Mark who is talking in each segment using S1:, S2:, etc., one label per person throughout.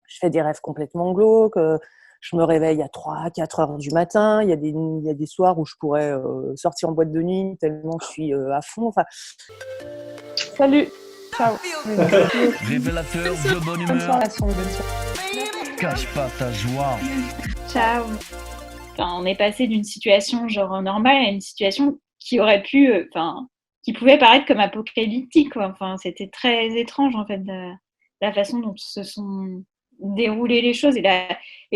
S1: Je fais des rêves complètement glauques. Je me réveille à 3-4 heures du matin. Il y a des soirs où je pourrais sortir en boîte de nuit tellement je suis à fond. Enfin,
S2: Salut. Ciao.
S3: Révélateur de bonne humeur. Cache pas ta joie.
S4: Ciao. Enfin, on est passé d'une situation genre normale à une situation qui aurait pu, qui pouvait paraître comme apocalyptique, quoi. Enfin, c'était très étrange en fait la façon dont se sont déroulées les choses et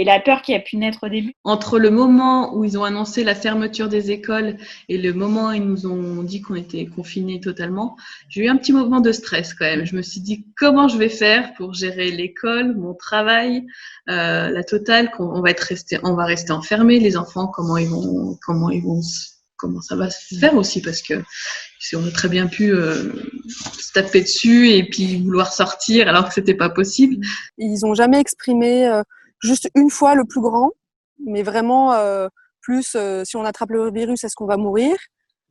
S4: la peur qui a pu naître au début.
S5: Entre le moment où ils ont annoncé la fermeture des écoles et le moment où ils nous ont dit qu'on était confinés totalement, j'ai eu un petit moment de stress quand même. Je me suis dit comment je vais faire pour gérer l'école, mon travail, la totale, on va rester enfermés, les enfants, comment ça va se faire aussi, parce que si on a très bien pu se taper dessus et puis vouloir sortir alors que c'était pas possible.
S2: Ils ont jamais exprimé juste une fois le plus grand, mais vraiment plus si on attrape le virus, est-ce qu'on va mourir ?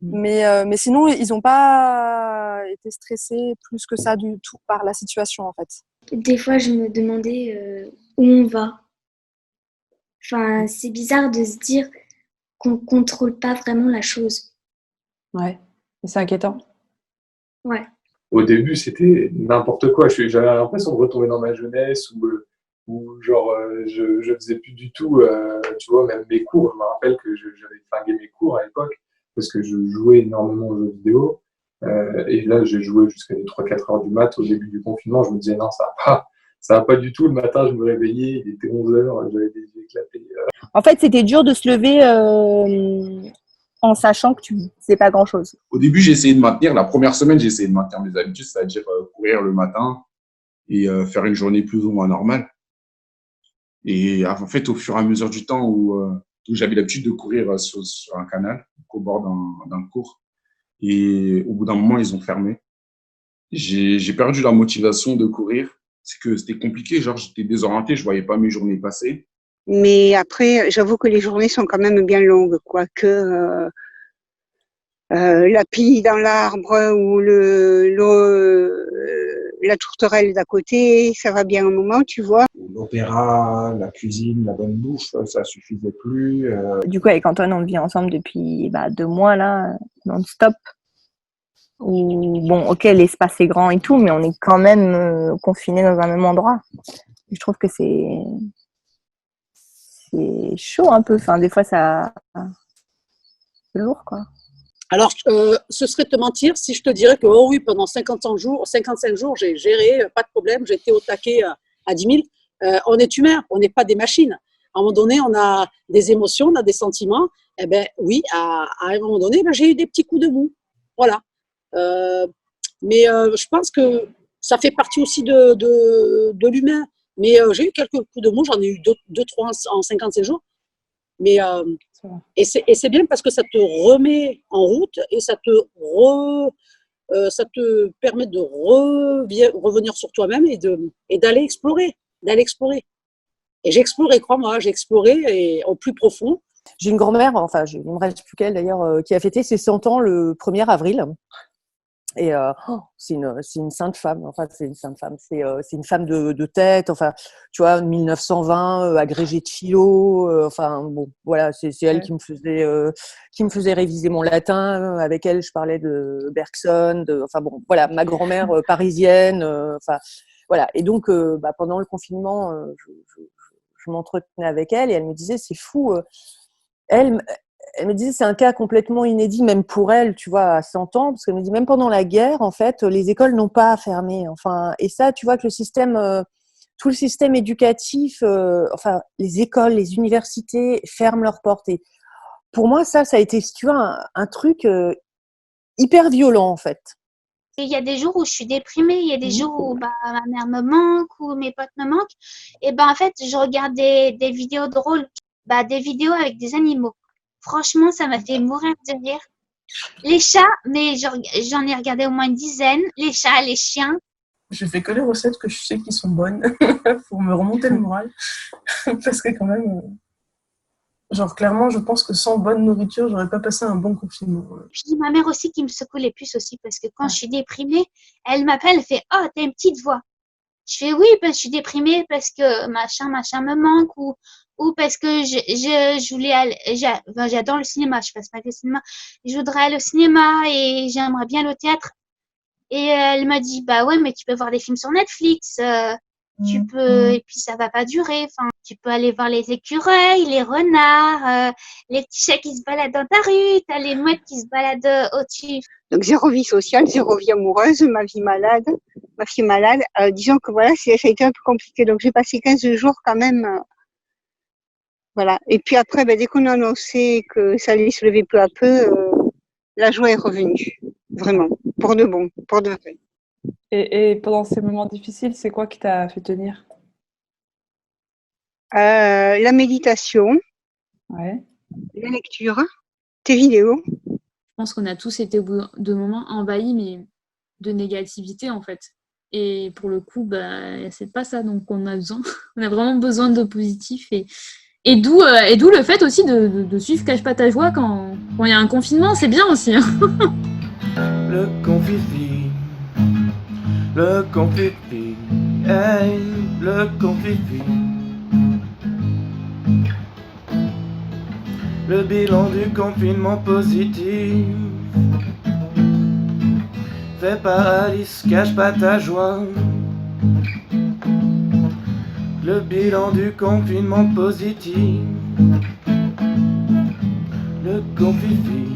S2: Mais sinon, ils n'ont pas été stressés plus que ça du tout par la situation en fait.
S6: Des fois, je me demandais où on va. Enfin, c'est bizarre de se dire qu'on contrôle pas vraiment la chose.
S2: Ouais, et c'est inquiétant.
S6: Ouais.
S7: Au début, c'était n'importe quoi. J'avais l'impression de retomber dans ma jeunesse où genre, je faisais plus du tout, tu vois, même mes cours. Je me rappelle que j'avais flingué mes cours à l'époque parce que je jouais énormément aux jeux vidéo. Et là, j'ai joué jusqu'à les 3-4 heures du mat au début du confinement. Je me disais, non, ça va pas du tout. Le matin, je me réveillais, il était 11 heures, j'avais des yeux éclatés.
S1: En fait, c'était dur de se lever en sachant que tu faisais pas grand-chose.
S8: Au début, j'ai essayé de maintenir. La première semaine, j'ai essayé de maintenir mes habitudes, c'est-à-dire courir le matin et faire une journée plus ou moins normale. Et en fait, au fur et à mesure du temps où j'avais l'habitude de courir sur un canal, au bord d'un cours, et au bout d'un moment, ils ont fermé. J'ai perdu la motivation de courir. C'est que c'était compliqué, genre j'étais désorienté, je voyais pas mes journées passer.
S9: Mais après, j'avoue que les journées sont quand même bien longues, quoique la pie dans l'arbre ou la tourterelle d'à côté, ça va bien un moment, tu vois.
S10: L'opéra, la cuisine, la bonne bouffe, ça suffisait plus.
S1: Du coup, avec Antoine, on vit ensemble depuis 2 mois là, non-stop. Bon, ok, l'espace est grand et tout, mais on est quand même confinés dans un même endroit. Et je trouve que c'est chaud un peu. Enfin, des fois, c'est lourd, quoi.
S11: Alors, ce serait te mentir si je te dirais que, oh oui, pendant 55 jours, j'ai géré, pas de problème, j'ai été au taquet à 10 000. On est humain, on n'est pas des machines. À un moment donné, on a des émotions, on a des sentiments. Eh ben oui, à un moment donné, j'ai eu des petits coups de mou. Voilà. Mais je pense que ça fait partie aussi de l'humain. Mais j'ai eu quelques coups de mou, j'en ai eu 2-3 en 57 jours. Mais et c'est bien parce que ça te remet en route et ça te permet de revenir sur toi-même et d'aller explorer. Et j'ai exploré, crois-moi, et au plus profond.
S1: J'ai une grand-mère, enfin, il me reste plus qu'elle d'ailleurs, qui a fêté ses 100 ans le 1er avril. Et c'est une sainte femme. Enfin, c'est une sainte femme. C'est une femme de tête. Enfin, tu vois, 1920, agrégée de philo. Enfin, bon, voilà, c'est elle qui me faisait réviser mon latin. Avec elle, je parlais de Bergson. Enfin bon, voilà, ma grand-mère parisienne. Enfin, voilà. Et donc, pendant le confinement, je m'entretenais avec elle et elle me disait, c'est fou. Elle me disait c'est un cas complètement inédit même pour elle, tu vois, à 100 ans, parce qu'elle me dit même pendant la guerre, en fait, les écoles n'ont pas fermé. Enfin, et ça, tu vois que tout le système éducatif, enfin, les écoles, les universités ferment leurs portes. Et pour moi, ça a été, si tu vois, un truc hyper violent, en fait.
S6: Il y a des jours où je suis déprimée, il y a des jours où ma mère me manque, ou mes potes me manquent. Et en fait, je regarde des vidéos drôles, des vidéos avec des animaux. Franchement, ça m'a fait mourir de rire. Les chats, mais j'en ai regardé au moins une dizaine. Les chats, les chiens.
S2: Je fais que les recettes que je sais qui sont bonnes pour me remonter le moral. Parce que quand même, clairement, je pense que sans bonne nourriture, j'aurais pas passé un bon confinement.
S6: Puis ma mère aussi qui me secoue les puces aussi, parce que quand je suis déprimée, elle m'appelle, elle fait « Oh, t'as une petite voix ». Je fais oui, parce que je suis déprimée parce que machin me manque ou parce que je voulais aller, enfin, j'adore le cinéma, je passe pas le cinéma. Je voudrais aller au cinéma et j'aimerais bien aller au théâtre. Et elle m'a dit, bah ouais, mais tu peux voir des films sur Netflix, tu peux, et puis ça va pas durer. Enfin, tu peux aller voir les écureuils, les renards, les petits chats qui se baladent dans ta rue, t'as les mouettes qui se baladent au-dessus.
S9: Donc, zéro vie sociale, zéro vie amoureuse, ma fille malade. Disons que voilà, ça a été un peu compliqué. Donc, j'ai passé 15 jours quand même. Voilà. Et puis après, dès qu'on a annoncé que ça allait se lever peu à peu, la joie est revenue. Vraiment. Pour de bon, pour de vrai.
S12: Et pendant ces moments difficiles, c'est quoi qui t'a fait tenir?
S9: La méditation,
S12: Ouais.
S9: la lecture, tes vidéos.
S13: Je pense qu'on a tous été au bout de moments envahis, mais de négativité en fait. Et pour le coup, c'est pas ça. Donc on a vraiment besoin de positif. Et d'où le fait aussi de suivre Cache pas ta joie quand il y a un confinement, c'est bien aussi. Hein.
S3: Le confifi, le confifi, hey, le confifi. Le bilan du confinement positif fait par Alice, cache pas ta joie. Le bilan du confinement positif. Le confifi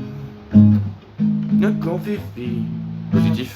S3: positif.